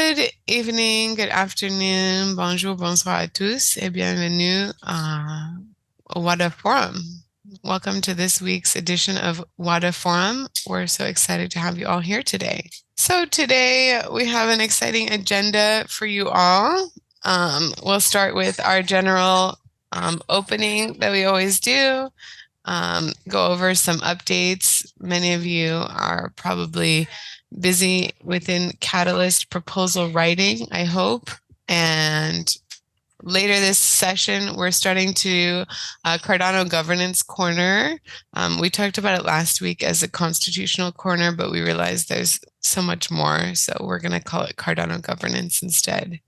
Good evening, good afternoon, bonjour, bonsoir à tous, et bienvenue au Wada Forum. Welcome to this week's edition of Wada Forum. We're so excited to have you all here today. So today we have an exciting agenda for you all. We'll start with our general opening that we always do, go over some updates. Many of you are probably busy within Catalyst proposal writing, I hope. And later this session, we're starting to Cardano Governance Corner. We talked about it last week as a constitutional corner, but we realized there's so much more. So we're going to call it Cardano Governance instead.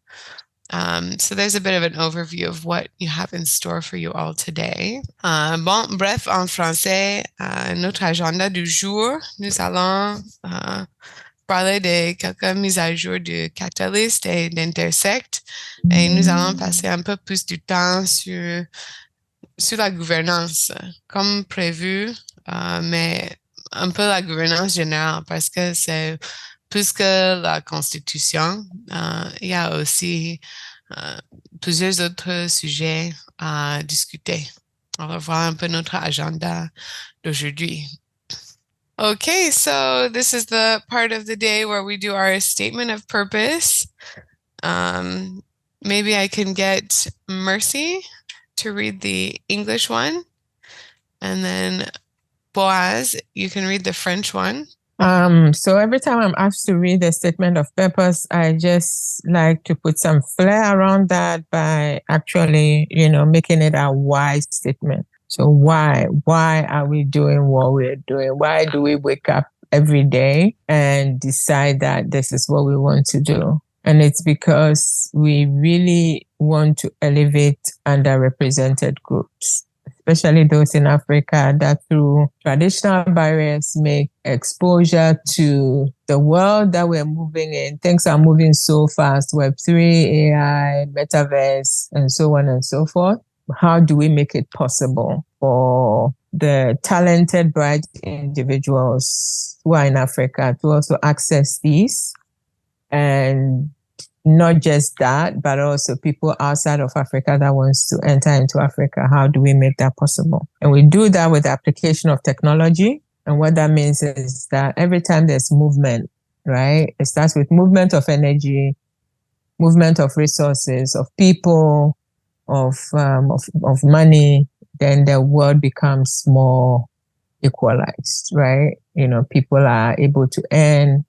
So there's a bit of an overview of what you have in store for you all today. Bon, bref, en français, notre agenda du jour, nous allons parler de quelques mises à jour de Catalyst et d'Intersect. Et nous allons passer un peu plus du temps sur la gouvernance, comme prévu, mais un peu la gouvernance générale, parce que c'est plus que la Constitution. Il y a aussi plusieurs autres sujets à discuter. On va voir un peu notre agenda d'aujourd'hui. Okay, so this is the part of the day where we do our statement of purpose. Maybe I can get Mercy to read the English one, and then Boaz, you can read the French one. So every time I'm asked to read a statement of purpose, I just like to put some flair around that by actually, making it a why statement. So why are we doing what we're doing? Why do we wake up every day and decide that this is what we want to do? And it's because we really want to elevate underrepresented groups, especially those in Africa that through traditional barriers make exposure to the world that we're moving in. Things are moving so fast, Web3, AI, metaverse, and so on and so forth. How do we make it possible for the talented, bright individuals who are in Africa to also access these? And not just that, but also people outside of Africa that wants to enter into Africa. How do we make that possible? And we do that with the application of technology. And what that means is that every time there's movement, right? It starts with movement of energy, movement of resources, of people, of money, then the world becomes more equalized, right? People are able to earn,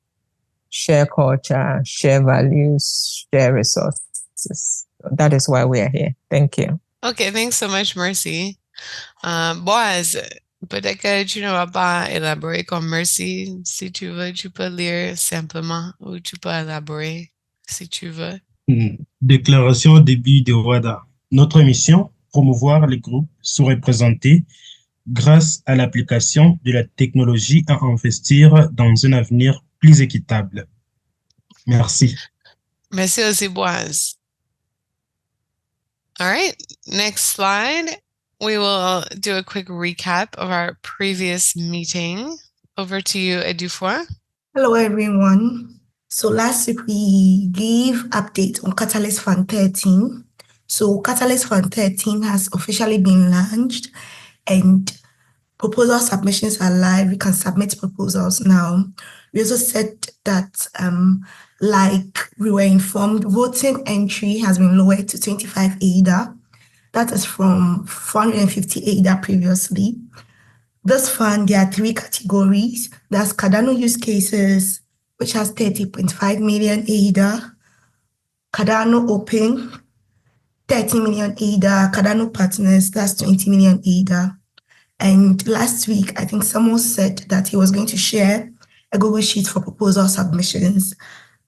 share culture, share values, share resources. That is why we are here. Thank you. Okay, thanks so much, Mercy. Boaz, peut-être que tu ne vas pas élaborer comme Mercy. Si tu veux, tu peux lire simplement ou tu peux élaborer si tu veux. Déclaration au début de WADA. Notre mission, promouvoir les groupes sous-représentés grâce à l'application de la technologie à investir dans un avenir plus équitable. Merci. Merci aussi, Boaz. All right, next slide. We will do a quick recap of our previous meeting. Over to you, Edufoy. Hello, everyone. So last week we gave update on Catalyst Fund 13. So Catalyst Fund 13 has officially been launched and proposal submissions are live. We can submit proposals now. We also said that, like we were informed, voting entry has been lowered to 25 ADA. That is from 450 ADA previously. This fund, there are three categories. That's Cardano use cases, which has 30.5 million ADA, Cardano Open, 30 million ADA, Cardano Partners, that's 20 million ADA. And last week, I think someone said that he was going to share a Google Sheet for proposal submissions.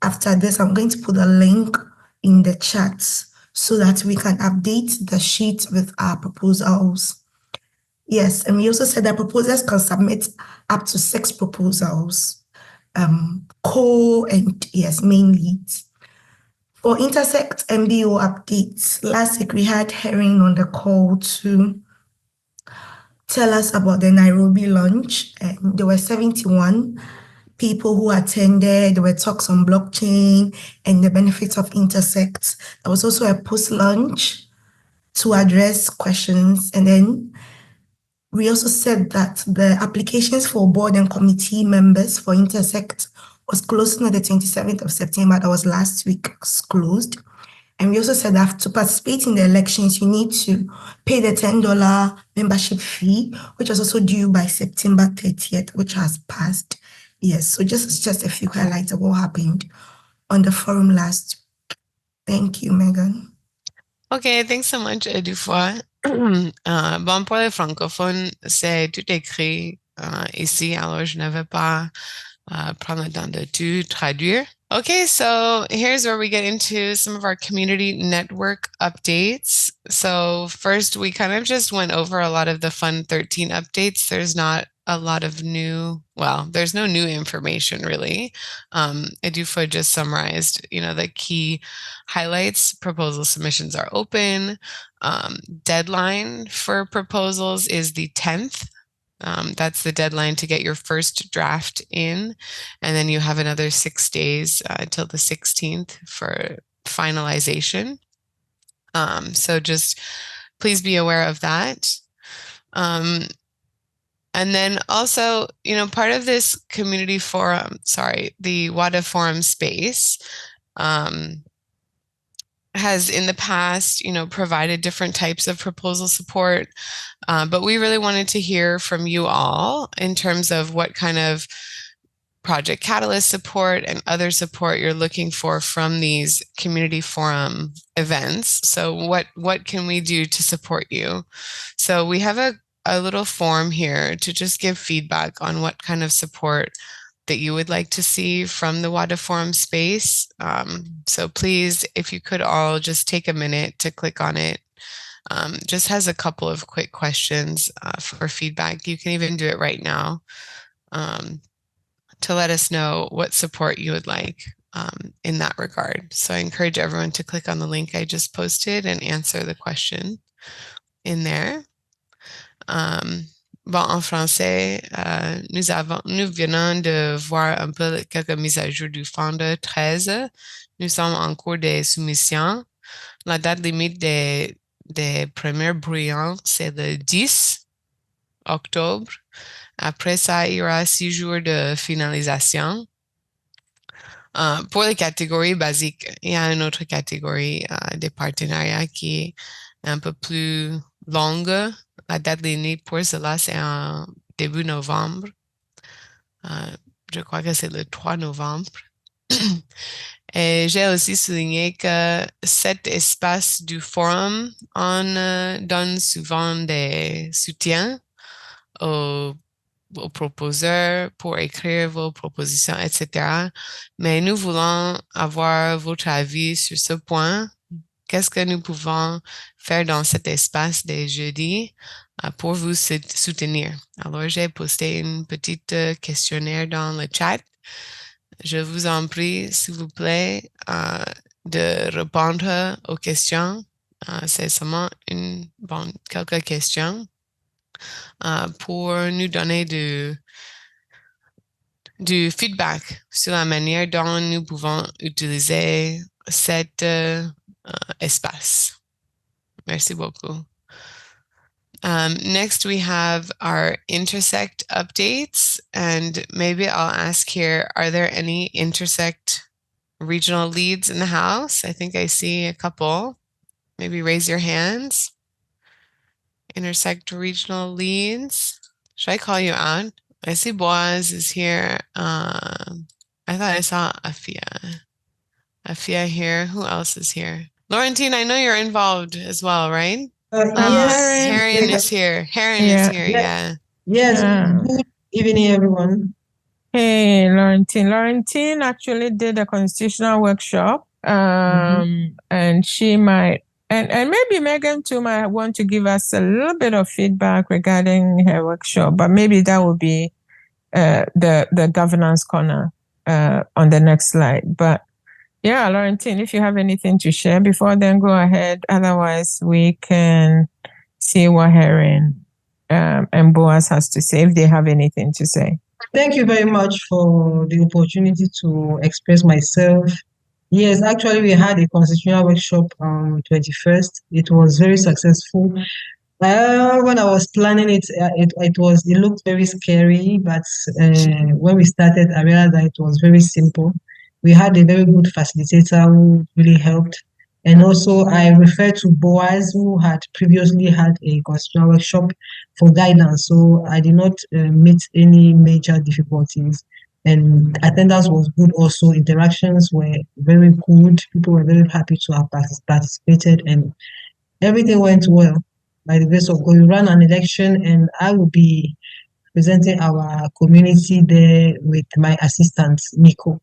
After this, I'm going to put a link in the chat so that we can update the sheet with our proposals. Yes, and we also said that proposals can submit up to 6 proposals, co and yes, main leads. For Intersect MBO updates, last week we had Herring on the call to tell us about the Nairobi launch, and there were 71 people who attended. There were talks on blockchain and the benefits of Intersect. There was also a post-lunch to address questions. And then we also said that the applications for board and committee members for Intersect was closing on the 27th of September. That was last week closed. And we also said that to participate in the elections, you need to pay the $10 membership fee, which was also due by September 30th, which has passed. Yes, so just a few highlights of what happened on the forum last week. Thank you, Megan. Okay, thanks so much, Dufoy. Bon, pour les francophones, c'est tout écrit ici, alors je ne vais pas prendre le temps de tout traduire. Okay, so here's where we get into some of our community network updates. So first, we kind of just went over a lot of the Fund 13 updates. There's not a lot of there's no new information really. Edufa just summarized, the key highlights. Proposal submissions are open. Deadline for proposals is the 10th. That's the deadline to get your first draft in. And then you have another 6 days until the 16th for finalization. So just please be aware of that. And then also, part of this community forum, the Wada Forum Space, has in the past, provided different types of proposal support. But we really wanted to hear from you all in terms of what kind of Project Catalyst support and other support you're looking for from these community forum events. So what can we do to support you? So we have a little form here to just give feedback on what kind of support that you would like to see from the Wada Forum Space. So please, if you could all just take a minute to click on it. Just has a couple of quick questions for feedback. You can even do it right now to let us know what support you would like in that regard. So I encourage everyone to click on the link I just posted and answer the question in there. Bon, en français, nous venons de voir un peu quelques mises à jour du Fond 13. Nous sommes en cours des soumissions. La date limite des premières brouillons, c'est le 10 octobre. Après ça, il y aura 6 jours de finalisation. Pour les catégories basiques, il y a une autre catégorie des partenariats qui est un peu plus longue. La date limite pour cela, c'est en début novembre. Je crois que c'est le 3 novembre. Et j'ai aussi souligné que cet espace du forum, on donne souvent des soutiens aux proposeurs pour écrire vos propositions, etc. Mais nous voulons avoir votre avis sur ce point. Qu'est-ce que nous pouvons faire dans cet espace des jeudis pour vous soutenir? Alors, j'ai posté une petite questionnaire dans le chat. Je vous en prie, s'il vous plaît, de répondre aux questions. C'est seulement quelques questions pour nous donner du feedback sur la manière dont nous pouvons utiliser cet espace. Merci beaucoup. Next, we have our Intersect updates, and maybe I'll ask here, are there any Intersect regional leads in the house? I think I see a couple. Maybe raise your hands. Intersect regional leads. Should I call you out? I see Boaz is here. I thought I saw Afia. Afia here. Who else is here? Laurentine, I know you're involved as well, right? Yes. Heron is here. Heron is here, yeah. Yes. Good evening, everyone. Hey, Laurentine. Laurentine actually did a constitutional workshop, and she might, and maybe Megan too might want to give us a little bit of feedback regarding her workshop, but maybe that will be the governance corner on the next slide. But yeah, Laurentine, if you have anything to share before then, go ahead. Otherwise, we can see what Heron and Boaz has to say, if they have anything to say. Thank you very much for the opportunity to express myself. Yes, actually, we had a constitutional workshop on 21st. It was very successful. When I was planning it, it looked very scary, but when we started, I realized that it was very simple. We had a very good facilitator who really helped. And also, I referred to Boaz, who had previously had a constitutional workshop for guidance. So I did not meet any major difficulties. And attendance was good also. Interactions were very good. People were very happy to have participated, and everything went well by the grace of God. We ran an election, and I will be presenting our community there with my assistant, Nico.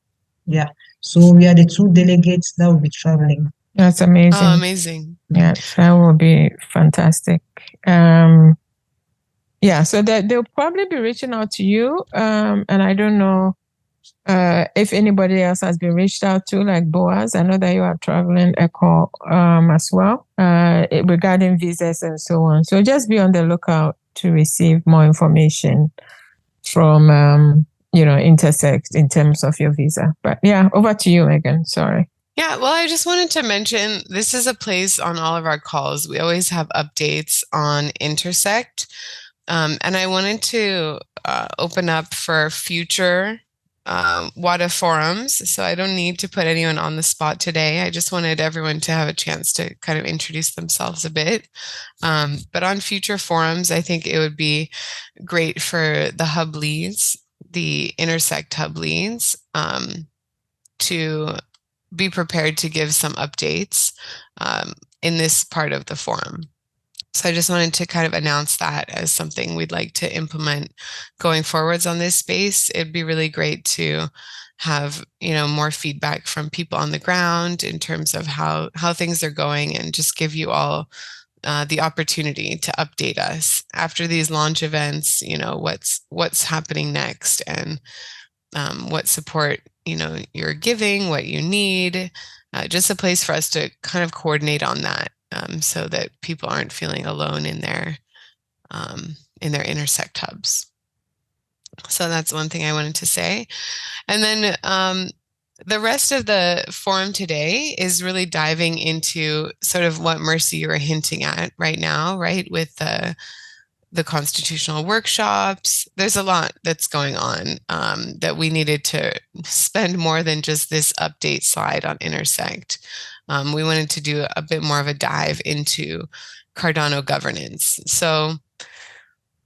Yeah. So we are the two delegates that will be traveling. That's amazing. Oh, amazing. Yeah, that will be fantastic. Yeah, so they'll probably be reaching out to you. And I don't know if anybody else has been reached out to, like Boaz. I know that you are traveling Echo as well regarding visas and so on. So just be on the lookout to receive more information from Intersect in terms of your visa. But yeah, over to you, Megan. Sorry. Yeah, well, I just wanted to mention this is a place on all of our calls. We always have updates on Intersect. And I wanted to open up for future Wada forums. So I don't need to put anyone on the spot today. I just wanted everyone to have a chance to kind of introduce themselves a bit. But on future forums, I think it would be great for the hub leads, the Intersect hub leads, to be prepared to give some updates in this part of the forum. So I just wanted to kind of announce that as something we'd like to implement going forwards on this space. It'd be really great to have, more feedback from people on the ground in terms of how things are going, and just give you all the opportunity to update us after these launch events, what's happening next, and what support, you're giving, what you need, just a place for us to kind of coordinate on that. So that people aren't feeling alone in their Intersect hubs. So that's one thing I wanted to say. And then the rest of the forum today is really diving into sort of what, Mercy, you were hinting at right now, right? With the constitutional workshops. There's a lot that's going on that we needed to spend more than just this update slide on Intersect. We wanted to do a bit more of a dive into Cardano governance. So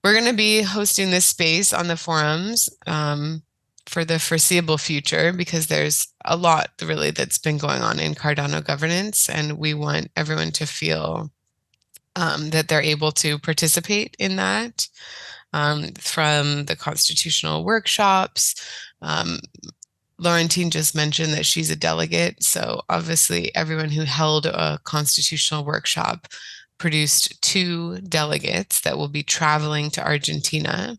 we're going to be hosting this space on the forums for the foreseeable future, because there's a lot really that's been going on in Cardano governance, and we want everyone to feel that they're able to participate in that, from the constitutional workshops. Laurentine just mentioned that she's a delegate. So obviously everyone who held a constitutional workshop produced 2 delegates that will be traveling to Argentina.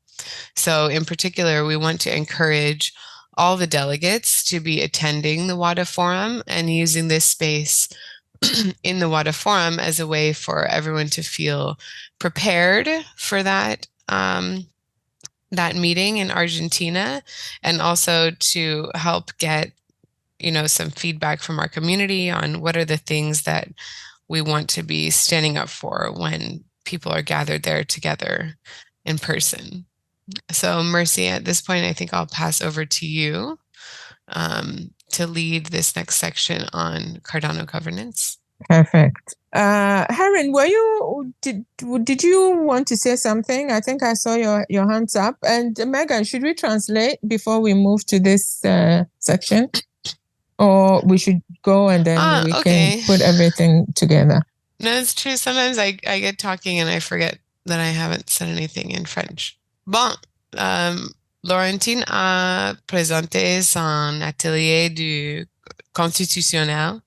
So in particular, we want to encourage all the delegates to be attending the Wada Forum and using this space in the Wada Forum as a way for everyone to feel prepared for that that meeting in Argentina, and also to help get, some feedback from our community on what are the things that we want to be standing up for when people are gathered there together in person. So Mercy, at this point, I think I'll pass over to you to lead this next section on Cardano governance. Perfect. Heron, did you want to say something? I think I saw your hands up. And Megan, should we translate before we move to this section? Or we should go and then we can put everything together? No, it's true. Sometimes I get talking and I forget that I haven't said anything in French. Bon, Laurentine a présenté son atelier du constitutionnel.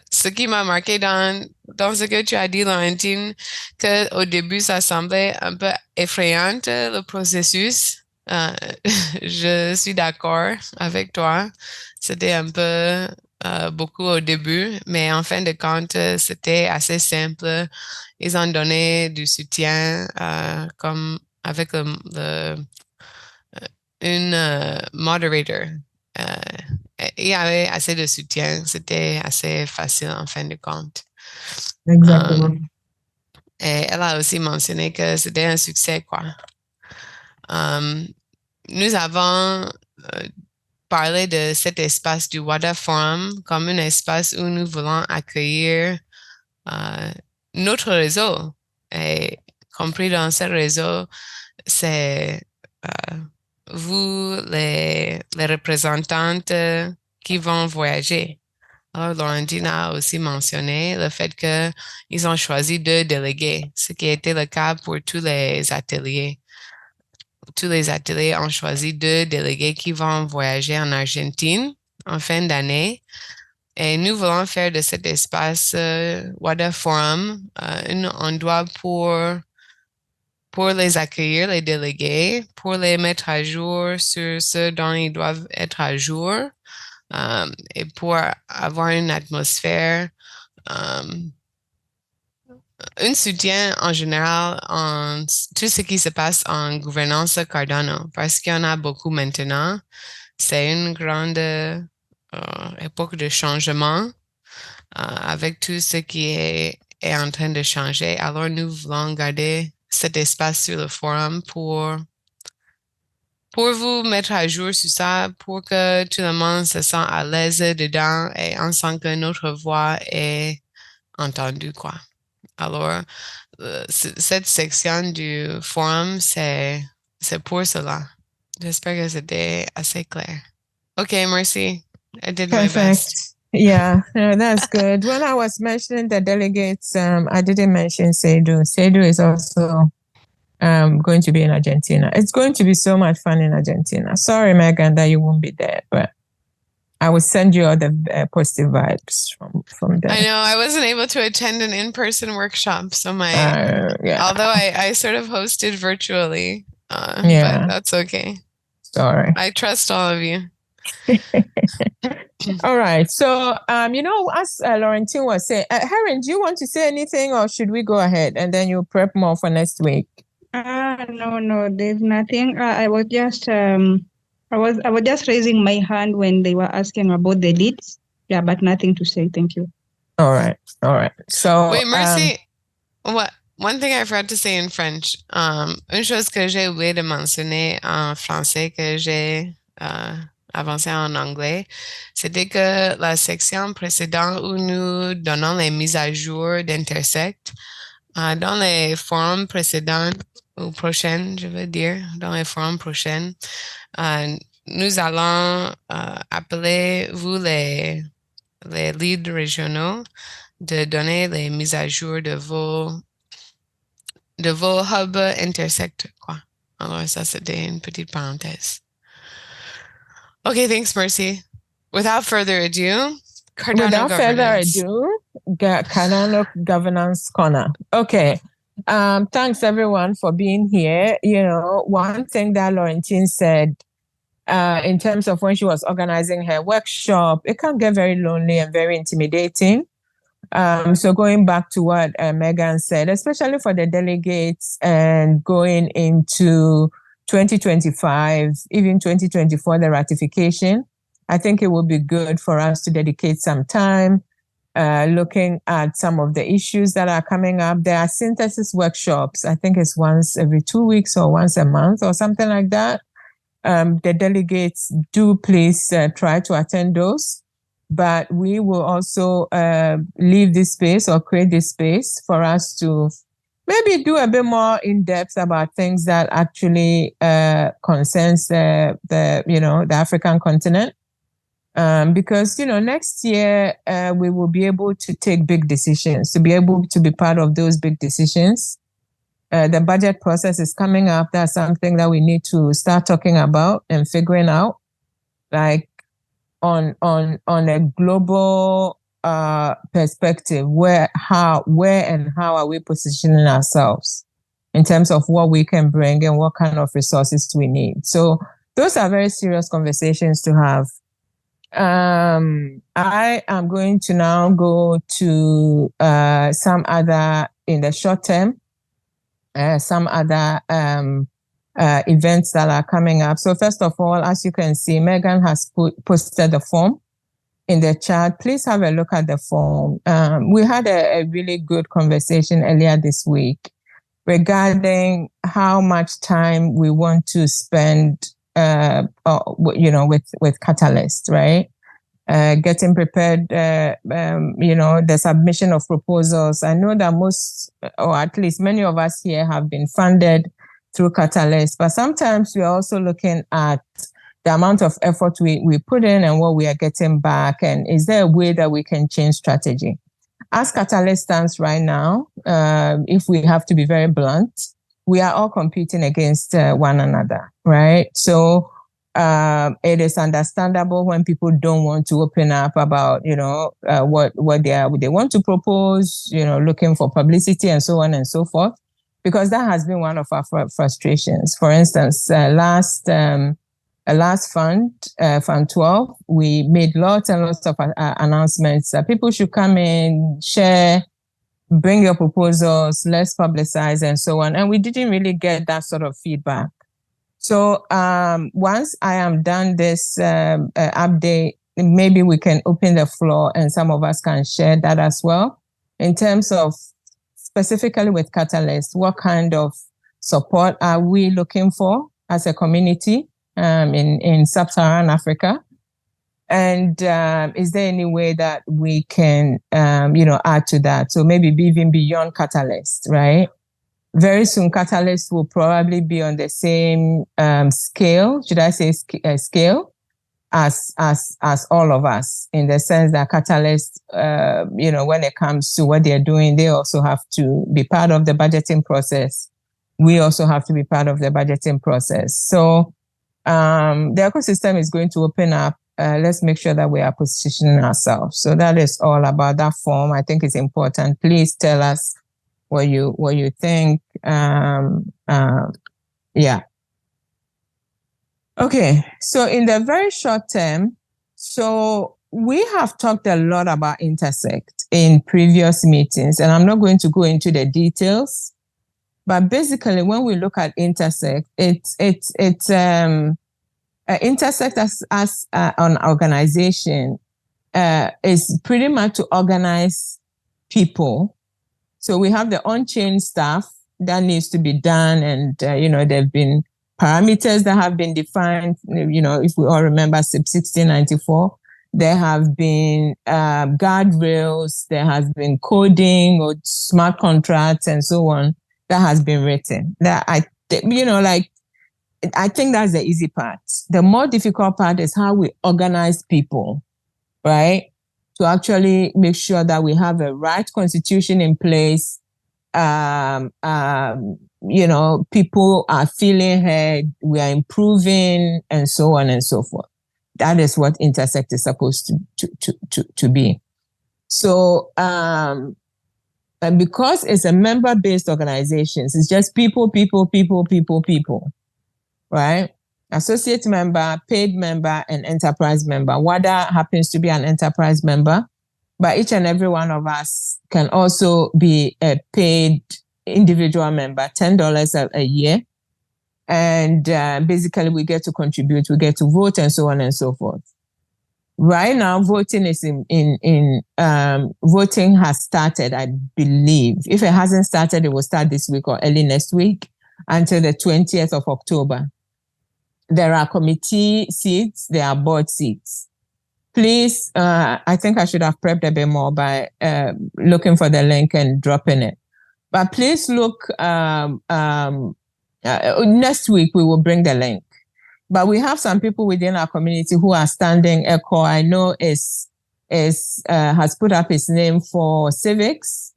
Ce qui m'a marqué dans ce que tu as dit, Laurentine, qu'au début, ça semblait un peu effrayante, le processus. Je suis d'accord avec toi. C'était un peu beaucoup au début, mais en fin de compte, c'était assez simple. Ils ont donné du soutien, comme avec une moderator. Il y avait assez de soutien. C'était assez facile en fin de compte. Exactement. Et elle a aussi mentionné que c'était un succès, quoi. Nous avons parlé de cet espace du Wada Forum comme un espace où nous voulons accueillir notre réseau. Et compris dans ce réseau, c'est vous, les représentantes qui vont voyager. Alors, Laurentine a aussi mentionné le fait qu'ils ont choisi 2 délégués, ce qui a été le cas pour tous les ateliers. Tous les ateliers ont choisi 2 délégués qui vont voyager en Argentine en fin d'année. Et nous voulons faire de cet espace Wada Forum un endroit pour les accueillir, les délégués, pour les mettre à jour sur ce dont ils doivent être à jour et pour avoir une atmosphère, un soutien en général en tout ce qui se passe en gouvernance Cardano, parce qu'il y en a beaucoup maintenant. C'est une grande époque de changement avec tout ce qui est en train de changer. Alors, nous voulons garder cet espace sur le forum pour vous mettre à jour sur ça, pour que tout le monde se sente à l'aise dedans et on sent que notre voix est entendue, quoi. Alors, cette section du forum, c'est pour cela. J'espère que c'était assez clair. Okay, Mercy, I did my Perfect. best. Yeah, no, that's good. When I was mentioning the delegates, I didn't mention Seidu. Seidu is also going to be in Argentina. It's going to be so much fun in Argentina. Sorry, Megan, that you won't be there, but I will send you all the positive vibes from there. I know I wasn't able to attend an in-person workshop, so although I sort of hosted virtually, but that's okay. Sorry. I trust all of you. All right. So, as Laurentine was saying, Heron, do you want to say anything, or should we go ahead and then you prep more for next week? No, there's nothing. I was just I was just raising my hand when they were asking about the leads. Yeah, but nothing to say. Thank you. All right. So wait, Mercy, what? One thing I forgot to say in French. Une chose que j'ai oublié de mentionner en français que j'ai avancé en anglais, c'était que la section précédente où nous donnons les mises à jour d'Intersect, dans les forums précédents ou prochaines, je veux dire, dans les forums prochaines, nous allons appeler vous les leads régionaux de donner les mises à jour de vos hubs Intersect, quoi. Alors ça, c'était une petite parenthèse. Okay, thanks, Mercy. Without further ado, Cardano Governance Corner. Okay. Thanks everyone for being here. One thing that Laurentine said in terms of when she was organizing her workshop, it can get very lonely and very intimidating. So going back to what Megan said, especially for the delegates and going into 2025, even 2024, the ratification, I think it would be good for us to dedicate some time looking at some of the issues that are coming up. There are synthesis workshops. I think it's once every 2 weeks or once a month or something like that. The delegates do please try to attend those. But we will also leave this space or create this space for us to maybe do a bit more in depth about things that actually concerns the African continent. Because next year we will be able to take big decisions, to be able to be part of those big decisions. The budget process is coming up. That's something that we need to start talking about and figuring out, like on a global perspective, where and how are we positioning ourselves in terms of what we can bring and what kind of resources we need. So those are very serious conversations to have. I am going to now go to some other, in the short term, some other events that are coming up. So first of all, as you can see, Megan has posted the form in the chat. Please have a look at the form. We had a really good conversation earlier this week regarding how much time we want to spend, with Catalyst, right? Getting prepared, the submission of proposals. I know that most, or at least many of us here have been funded through Catalyst, but sometimes we're also looking at the amount of effort we put in and what we are getting back, and is there a way that we can change strategy? As Catalyst stands right now, if we have to be very blunt, we are all competing against one another, right? So it is understandable when people don't want to open up about, what they want to propose, looking for publicity and so on and so forth, because that has been one of our frustrations. For instance, last fund, Fund 12, we made lots and lots of announcements that people should come in, share, bring your proposals, let's publicize and so on. And we didn't really get that sort of feedback. So once I am done this update, maybe we can open the floor and some of us can share that as well. In terms of specifically with Catalyst, what kind of support are we looking for as a community in Sub-Saharan Africa? And is there any way that we can, add to that? So maybe even beyond Catalyst, right? Very soon, Catalyst will probably be on the same scale, should I say scale, as all of us, in the sense that Catalyst, when it comes to what they're doing, they also have to be part of the budgeting process. We also have to be part of the budgeting process. So the ecosystem is going to open up. Let's make sure that we are positioning ourselves. So that is all about that form. I think it's important. Please tell us what you think. Yeah. Okay. So in the very short term, so we have talked a lot about Intersect in previous meetings, and I'm not going to go into the details. But basically, when we look at Intersect, it's Intersect as an organization is pretty much to organize people. So we have the on-chain stuff that needs to be done, and there have been parameters that have been defined. If we all remember SIP 1694, there have been guardrails, there has been coding or smart contracts and so on that has been written. That I think that's the easy part. The more difficult part is how we organize people, right? To actually make sure that we have a right constitution in place. People are feeling heard, we are improving, and so on and so forth. That is what Intersect is supposed to be. So, and because it's a member-based organization, it's just people, right? Associate member, paid member, and enterprise member. Wada happens to be an enterprise member, but each and every one of us can also be a paid individual member, $10 a year. And basically we get to contribute, we get to vote and so on and so forth. Right now, voting is voting has started, I believe. If it hasn't started, it will start this week or early next week until the 20th of October. There are committee seats, there are board seats. Please, I think I should have prepped a bit more by looking for the link and dropping it. But please look, next week we will bring the link. But we have some people within our community who are standing. Echo, I know, has put up his name for civics.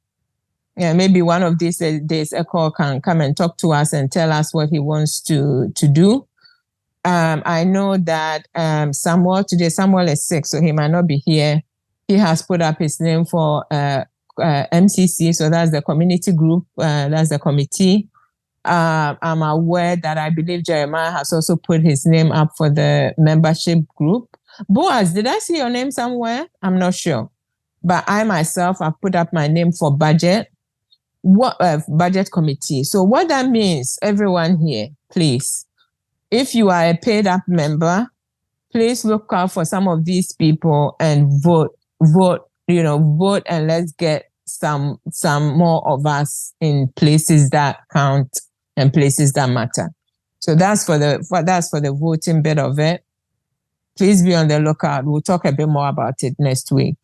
Yeah, maybe one of these days, Echo can come and talk to us and tell us what he wants to do. I know that Samuel is sick, so he might not be here. He has put up his name for MCC, so that's the community group, that's the committee. I'm aware that I believe Jeremiah has also put his name up for the membership group. Boaz, did I see your name somewhere? I'm not sure. But I myself have put up my name for budget committee. So what that means, everyone here, please. If you are a paid up member, please look out for some of these people and vote, and let's get some more of us in places that count and places that matter. So that's for the voting bit of it. Please be on the lookout. We'll talk a bit more about it next week.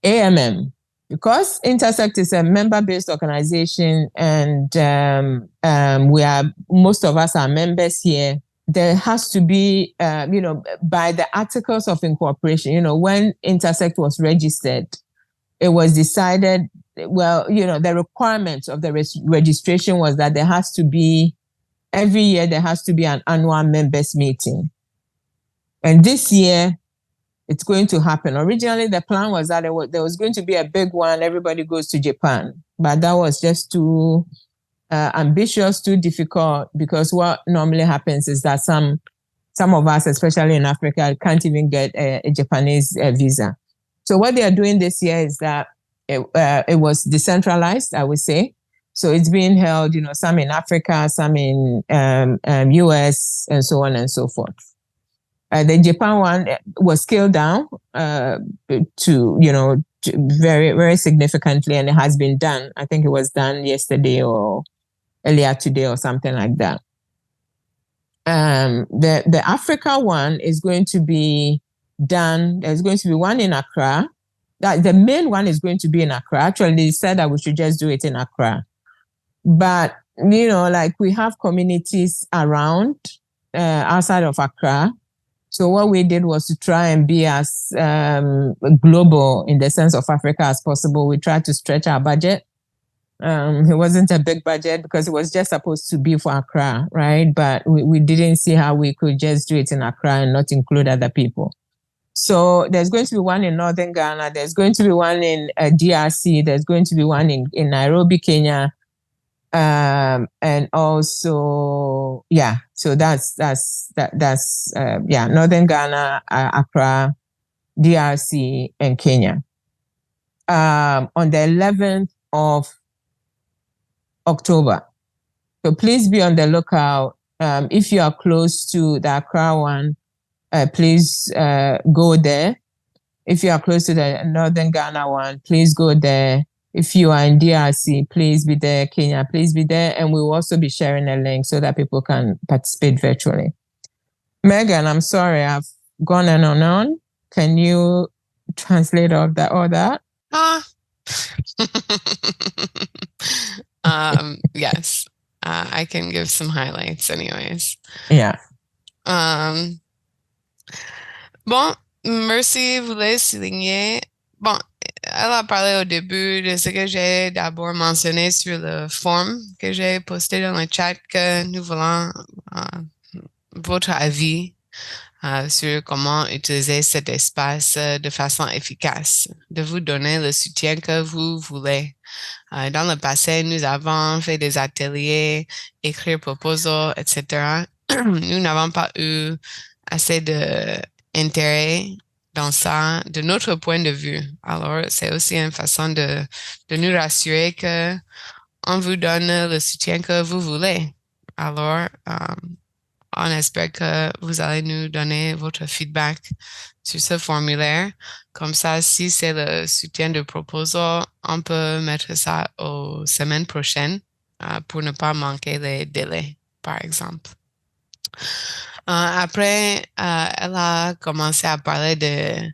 AMM, because Intersect is a member-based organization, and most of us are members here. There has to be, by the articles of incorporation, when Intersect was registered, it was decided, the requirement of the registration was that there has to be, every year there has to be an annual members meeting. And this year, it's going to happen. Originally, the plan was that there was going to be a big one, everybody goes to Japan. But that was just too ambitious, too difficult, because what normally happens is that some of us, especially in Africa, can't even get a Japanese visa. So what they are doing this year is that it was decentralized, I would say. So it's being held, some in Africa, some in US, and so on and so forth. The Japan one was scaled down to very, very significantly, and it has been done. I think it was done yesterday or earlier today or something like that. The Africa one is going to be done. There's going to be one in Accra. The main one is going to be in Accra. Actually, they said that we should just do it in Accra. But, we have communities around outside of Accra. So what we did was to try and be as global in the sense of Africa as possible. We tried to stretch our budget. It wasn't a big budget because it was just supposed to be for Accra, right? But we didn't see how we could just do it in Accra and not include other people. So there's going to be one in Northern Ghana. There's going to be one in DRC. There's going to be one in Nairobi, Kenya. And also, so that's Northern Ghana, Accra, DRC, and Kenya. On the 11th of October. So please be on the lookout. If you are close to the Accra one, please go there. If you are close to the Northern Ghana one, please go there. If you are in DRC, please be there. Kenya, please be there. And we will also be sharing a link so that people can participate virtually. Megan, I'm sorry, I've gone on and on. Can you translate all that? Yes, I can give some highlights anyways. Yeah. Bon, Mercy voulait souligner. Bon, elle a parlé au début de ce que j'ai d'abord mentionné sur le forum que j'ai posté dans le chat, que nous voulons votre avis sur comment utiliser cet espace de façon efficace, de vous donner le soutien que vous voulez. Dans le passé, nous avons fait des ateliers, écrire proposals, etc. Nous n'avons pas eu assez d'intérêt dans ça, de notre point de vue. Alors, c'est aussi une façon de nous rassurer que on vous donne le soutien que vous voulez. Alors, on espère que vous allez nous donner votre feedback sur ce formulaire. Comme ça, si c'est le soutien de proposal, on peut mettre ça aux semaines prochaines pour ne pas manquer les délais, par exemple. Après, elle a commencé à parler de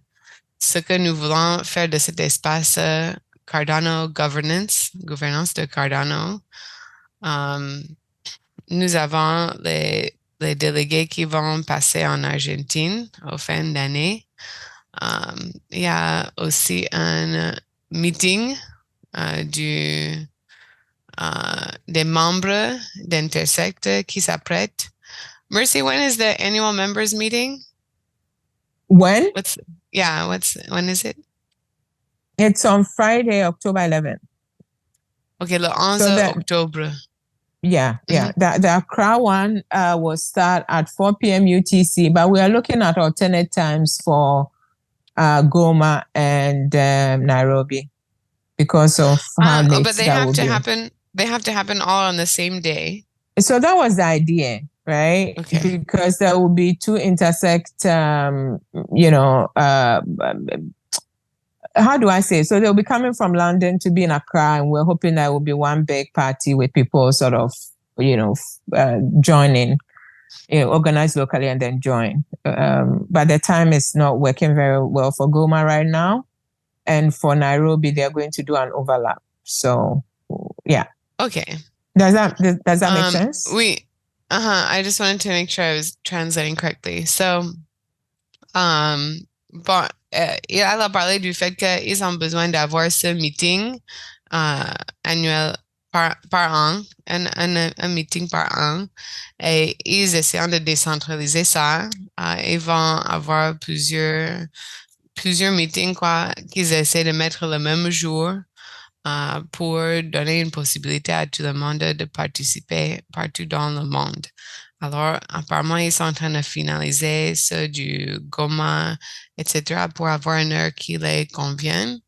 ce que nous voulons faire de cet espace Cardano gouvernance de Cardano. Nous avons les délégués qui vont passer en Argentine au fin d'année. Il y a aussi un meeting des membres d'Intersect qui s'apprête. Mercy, when is the annual members meeting? When? When is it? It's on Friday, October 11th. Okay, le 11 octobre. Yeah. The Accra one will start at 4 p.m. UTC, but we are looking at alternate times for Goma and Nairobi because of how late but they that have will to be. happen. They have to happen all on the same day. So that was the idea, right? Okay. Because there will be two intersect, how do I say? So they'll be coming from London to be in Accra, and we're hoping that will be one big party with people sort of, joining, organized locally and then join. But the time is not working very well for Goma right now. And for Nairobi, they're going to do an overlap. So, yeah. Okay. Does that make sense? I just wanted to make sure I was translating correctly. So, bon, il a parlé du fait qu'ils ont besoin d'avoir ce meeting annuel par an, un meeting par an, et ils essaient de décentraliser ça. Ils vont avoir plusieurs meetings qu'ils essaient de mettre le même jour pour donner une possibilité à tout le monde de participer partout dans le monde. Alors, apparemment, ils sont en train de finaliser ce du Goma, etc., pour avoir une heure qui les convienne.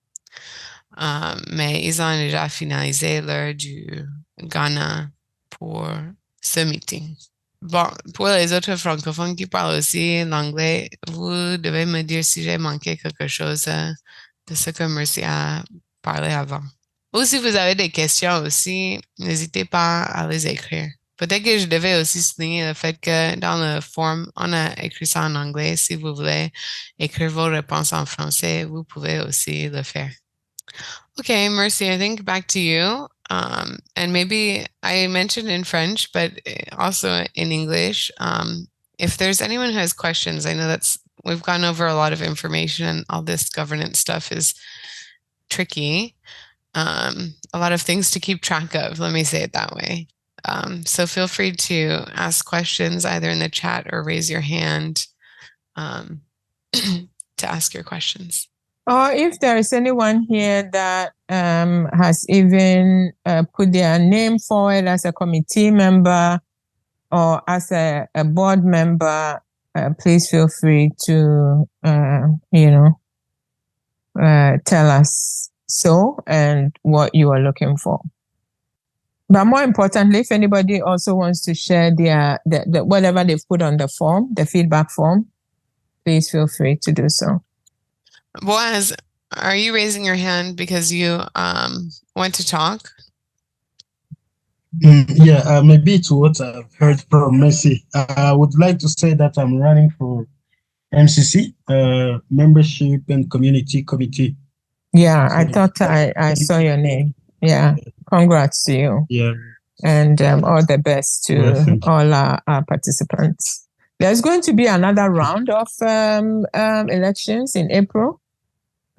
Mais ils ont déjà finalisé l'heure du Ghana pour ce meeting. Bon, pour les autres francophones qui parlent aussi l'anglais, vous devez me dire si j'ai manqué quelque chose de ce que Mercy a parlé avant. Ou si vous avez des questions aussi, n'hésitez pas à les écrire. Peut-être que je devais aussi souligner le fait que dans le form, on a écrit ça en anglais. Si vous voulez écrire vos réponses en français, vous pouvez aussi le faire. Okay, Mercy, I think back to you. And maybe I mentioned in French, but also in English. If there's anyone who has questions, I know we've gone over a lot of information and all this governance stuff is tricky. A lot of things to keep track of, let me say it that way. So feel free to ask questions either in the chat or raise your hand to ask your questions. Or if there is anyone here that has even put their name forward as a committee member or as a board member, please feel free to, tell us so and what you are looking for. But more importantly, if anybody also wants to share the whatever they've put on the form, the feedback form, please feel free to do so. Boaz, are you raising your hand because you want to talk? Maybe to what I've heard from Mercy, I would like to say that I'm running for MCC, Membership and Community Committee. Yeah, I thought I saw your name. Yeah, congrats to you. Yeah. And all the best to all our participants. There's going to be another round of elections in April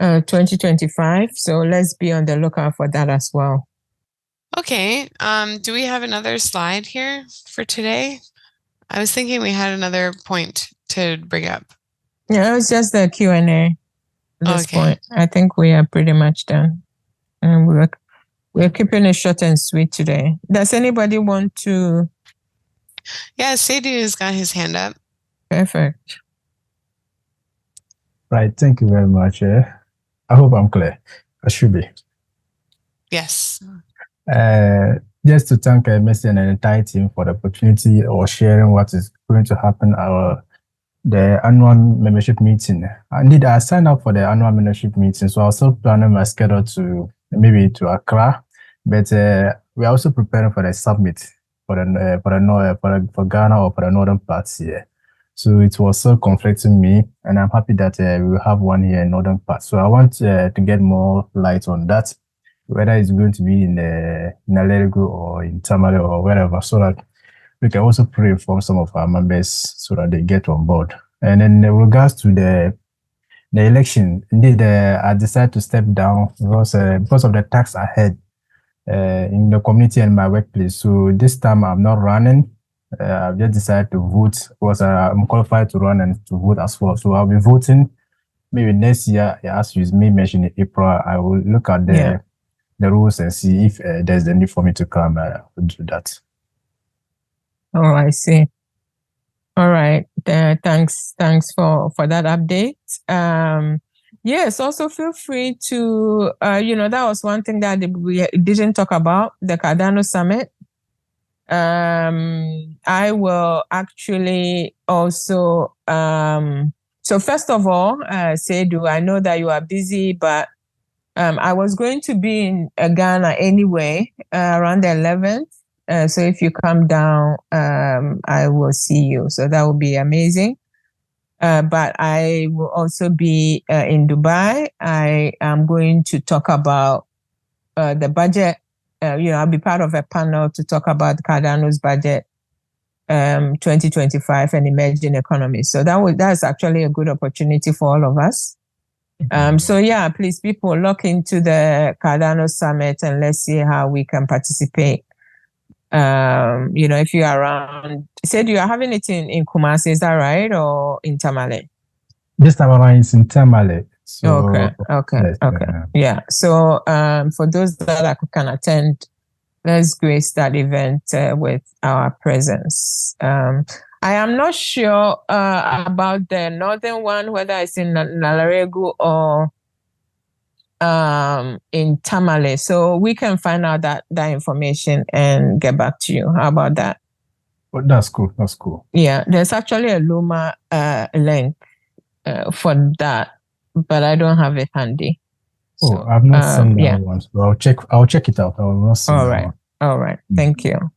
2025. So let's be on the lookout for that as well. Okay. Do we have another slide here for today? I was thinking we had another point to bring up. Yeah, it was just the Q&A at this point. I think we are pretty much done. And we're keeping it short and sweet today. Does anybody want to? Yeah, Sadhu has got his hand up. Perfect. Right. Thank you very much. I hope I'm clear. I should be. Yes. Just to thank Mercy and the entire team for the opportunity of sharing what is going to happen the annual membership meeting. Indeed, I signed up for the annual membership meeting, so I was still planning my schedule to Accra, but we are also preparing for the summit for Ghana or for the northern parts here. So it was so conflicting me, and I'm happy that we will have one here in northern part. So I want to get more light on that, whether it's going to be in Nalerigo or in Tamale or wherever, so that we can also pre-inform some of our members so that they get on board. And then in regards to the election, indeed, I decided to step down because of the tax I had in the community and my workplace. So this time I'm not running. I've just decided to vote because I'm qualified to run and to vote as well. So I'll be voting maybe next year, as you may mention in April. I will look at the rules and see if there's a need for me to come do that. Oh, I see. All right. Thanks for that update. Yes, also feel free to, that was one thing that we didn't talk about, the Cardano Summit. I will actually also, so first of all, Seydou, I know that you are busy, but I was going to be in Ghana anyway, around the 11th. So if you come down, I will see you. So that would be amazing. But I will also be in Dubai. I am going to talk about the budget. I'll be part of a panel to talk about Cardano's budget 2025 and emerging economies. So that's actually a good opportunity for all of us. So yeah, please, people, look into the Cardano Summit and let's see how we can participate. If you're around, said you are having it in Kumasi, is that right, or in Tamale? This time around it's in Tamale. So, okay. Yeah. So for those that can attend, let's grace that event with our presence. I am not sure about the northern one, whether it's in Nalaregu or in Tamale. So we can find out that information and get back to you. How about that? Well, that's cool. Yeah, there's actually a Luma link for that, but I don't have it handy. So, I've not seen that one. So I'll check it out. I will not see that one. All right. Thank you.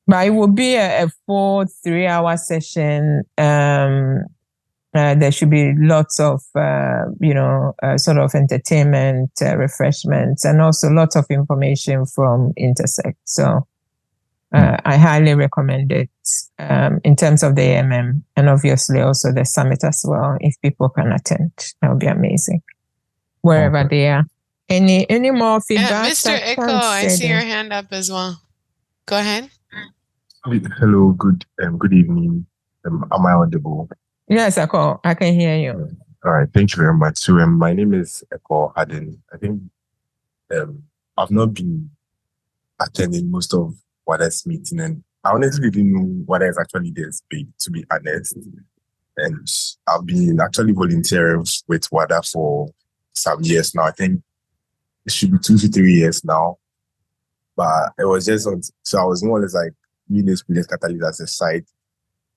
But it will be a full 3-hour session. There should be lots of, sort of entertainment, refreshments, and also lots of information from Intersect. So I highly recommend it in terms of the AMM and obviously also the summit as well. If people can attend, that would be amazing. Wherever they are. Any more feedback? Mr. Echo, I see your hand up as well. Go ahead. Hello, good evening. Am I audible? Yes, Echo, I can hear you. All right, thank you very much. So my name is Echo Haden. I think I've not been attending most of Wada's meeting, and I honestly didn't know Wada is actually this big, to be honest. And I've been actually volunteering with Wada for some years now. I think it should be 2 to 3 years now. But it was just so I was more or less like using this Business Catalyst as a side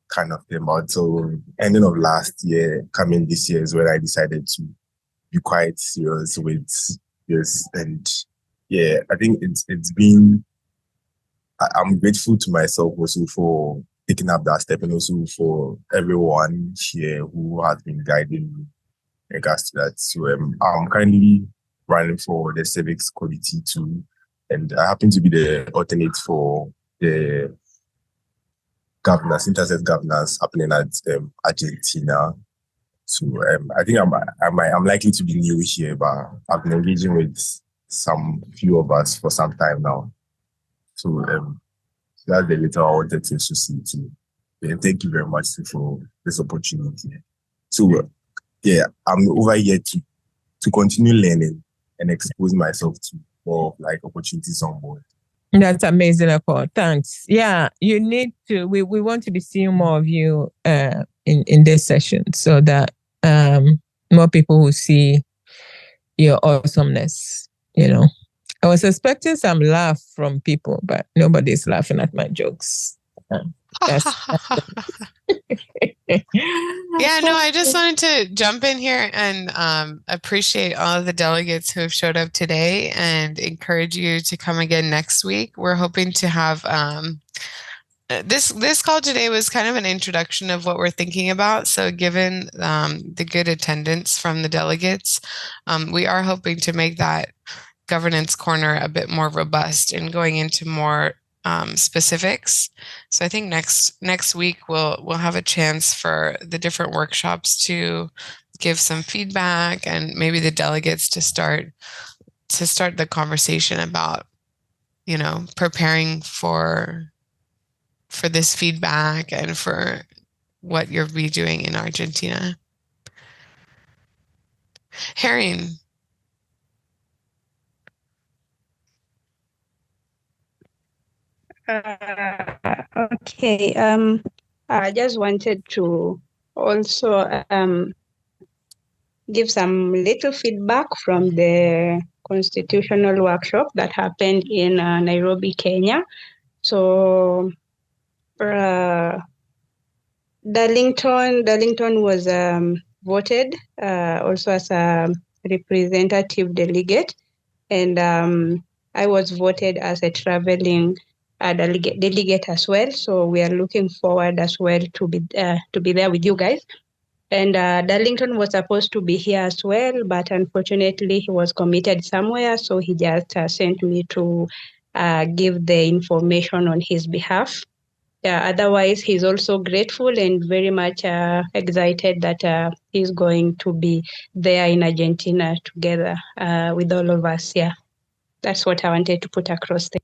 kind of thing. But until ending of last year, coming this year is when I decided to be quite serious with this. And yeah, I think it's been, I'm grateful to myself also for picking up that step, and also for everyone here who has been guiding me in regards to that. So I'm currently running for the civics committee too, and I happen to be the alternate for the governance, Intersect governance happening at Argentina. So I think I'm likely to be new here, but I've been engaging with some few of us for some time now. So that's the little I wanted to see too. And thank you very much for this opportunity. So yeah, I'm over here to continue learning and expose myself to more like opportunities on board. That's amazing, Akko. Thanks. Yeah, you need to. We want to be seeing more of you in this session, so that more people will see your awesomeness. I was expecting some laugh from people, but nobody's laughing at my jokes. Yeah, no, I just wanted to jump in here and appreciate all of the delegates who have showed up today and encourage you to come again next week. We're hoping to have this call today was kind of an introduction of what we're thinking about. So given the good attendance from the delegates, we are hoping to make that governance corner a bit more robust and going into more specifics. So I think next week we'll have a chance for the different workshops to give some feedback, and maybe the delegates to start the conversation about preparing for this feedback and for what you'll be doing in Argentina. Herring. Okay. I just wanted to also give some little feedback from the constitutional workshop that happened in Nairobi, Kenya. So Darlington was voted also as a representative delegate, and I was voted as a traveling delegate as well. So we are looking forward as well to be there with you guys. And Darlington was supposed to be here as well, but unfortunately he was committed somewhere, so he just sent me to give the information on his behalf. Otherwise, he's also grateful and very much excited that he's going to be there in Argentina together with all of us. Yeah, that's what I wanted to put across there.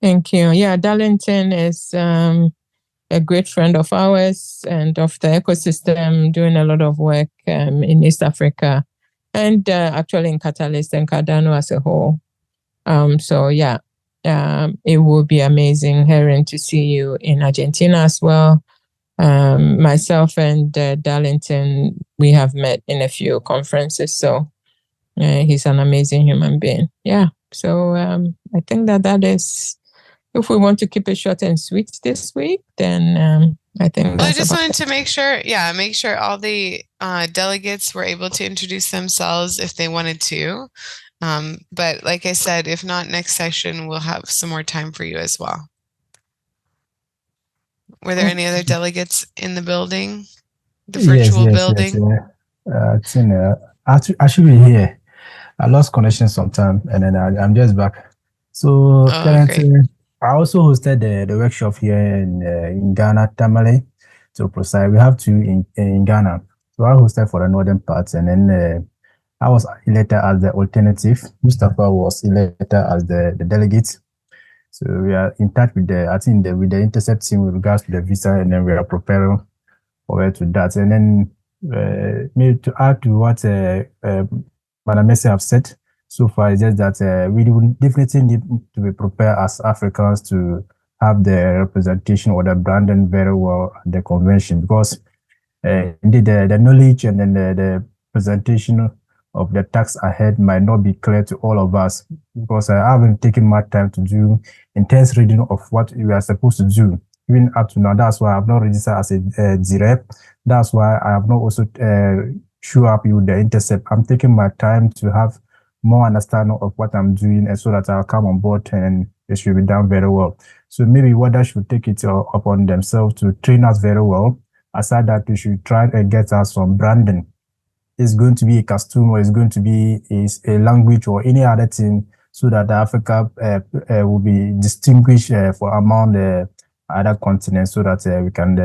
Thank you. Yeah, Darlington is a great friend of ours and of the ecosystem, doing a lot of work in East Africa and actually in Catalyst and Cardano as a whole. So yeah, it will be amazing, Heron, to see you in Argentina as well. Myself and Darlington, we have met in a few conferences, so he's an amazing human being. Yeah, so I think that is, if we want to keep it short and sweet this week, then I think that's I just wanted to make sure all the delegates were able to introduce themselves if they wanted to. But like I said, if not, next session, we'll have some more time for you as well. Were there any other delegates in the building? The virtual building? Yes. I should be here. I lost connection sometime and then I'm just back. So currently, I also hosted the workshop here in Ghana, Tamale, to precise. We have two in Ghana. So I hosted for the northern parts, and then I was elected as the alternative. Mustafa was elected as the delegate. So we are in touch with with the Intercept team with regards to the visa, and then we are preparing forward to that. And then maybe to add to what Madam Messi have said so far, is just that we will definitely need to be prepared as Africans to have the representation or the branding very well at the convention, because indeed the knowledge and then the presentation of the tax ahead might not be clear to all of us, because I haven't taken much time to do intense reading of what we are supposed to do. Even up to now, that's why I have not registered as a DREP. That's why I have not also show up with the Intercept. I'm taking my time to have more understanding of what I'm doing, and so that I'll come on board and it should be done very well. So maybe Wada should take it upon themselves to train us very well. Aside that, we should try and get us some branding. It's going to be a costume, or it's going to be a language or any other thing, so that Africa will be distinguished for among the other continents, so that we can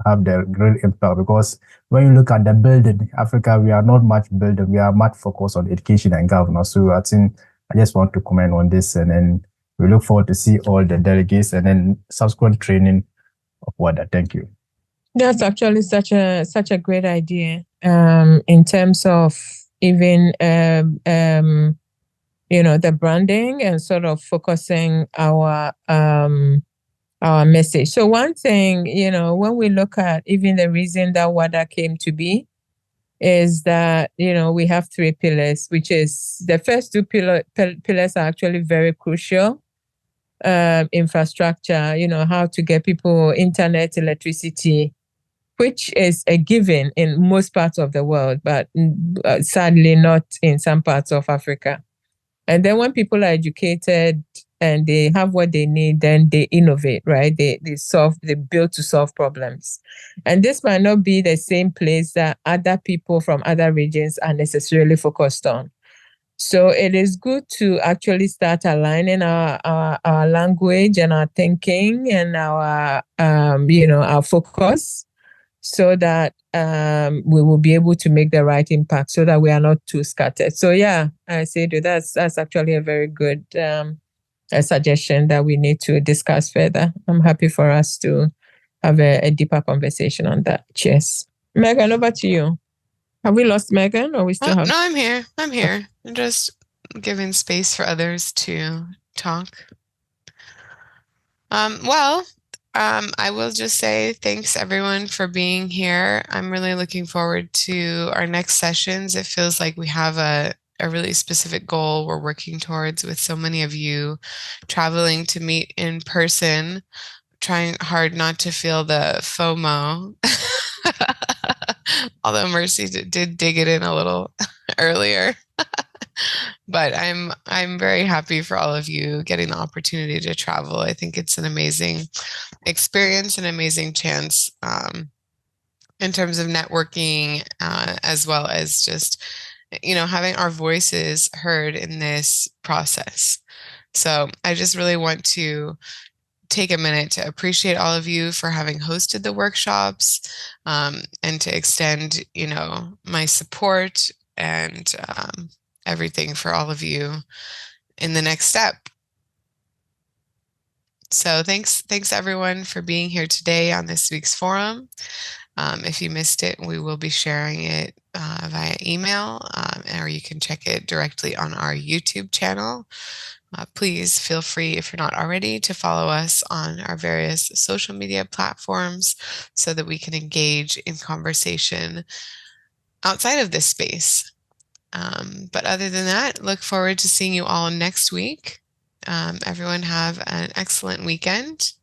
have the real impact. Because when you look at the building, Africa, we are not much building, we are much focused on education and governance. So I think I just want to comment on this, and then we look forward to see all the delegates and then subsequent training of WADA. Thank you. That's actually such a great idea. In terms of even the branding and sort of focusing our message. So one thing, when we look at even the reason that WADA came to be, is that we have three pillars, which is the first two pillars are actually very crucial. Infrastructure, how to get people internet, electricity, which is a given in most parts of the world, but sadly not in some parts of Africa. And then when people are educated and they have what they need, then they innovate, right? They build to solve problems. And this might not be the same place that other people from other regions are necessarily focused on. So it is good to actually start aligning our language and our thinking and our focus, so that we will be able to make the right impact, so that we are not too scattered. So yeah, I say that's actually a very good suggestion that we need to discuss further. I'm happy for us to have a deeper conversation on that. Cheers. Megan, over to you. Have we lost Megan, or we still have? No, I'm here. I'm just giving space for others to talk. I will just say thanks everyone for being here. I'm really looking forward to our next sessions. It feels like we have a really specific goal we're working towards with so many of you traveling to meet in person, trying hard not to feel the FOMO. Although Mercy did dig it in a little earlier. But I'm very happy for all of you getting the opportunity to travel. I think it's an amazing experience, an amazing chance in terms of networking, as well as just, having our voices heard in this process. So I just really want to take a minute to appreciate all of you for having hosted the workshops, and to extend, my support and everything for all of you in the next step. So thanks everyone for being here today on this week's forum. If you missed it, we will be sharing it via email, or you can check it directly on our YouTube channel. Please feel free, if you're not already, to follow us on our various social media platforms so that we can engage in conversation outside of this space. But other than that, look forward to seeing you all next week. Everyone have an excellent weekend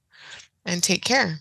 and take care.